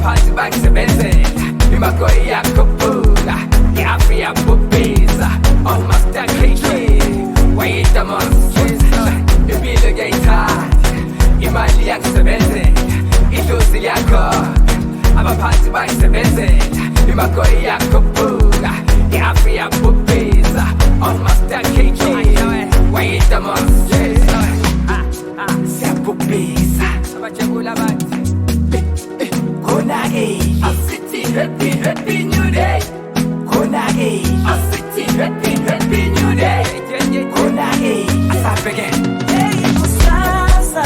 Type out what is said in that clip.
abaphansi bakusebenzela imagoyi yakho buka i-afi yabubhiza omaster KK wayita monstrisa impilo kuyayithanda imali yakusebenzela idlozi liyakho abaphansi bayisebenzela imagoyi yakho buka i-afi yabubhiza omaster KK wayita monstrisa siyabubhiza abajabula bathi Konagi, a city happy happy new day. Konagi, a city happy happy new day. Konagi, I start again. Hey, kusasa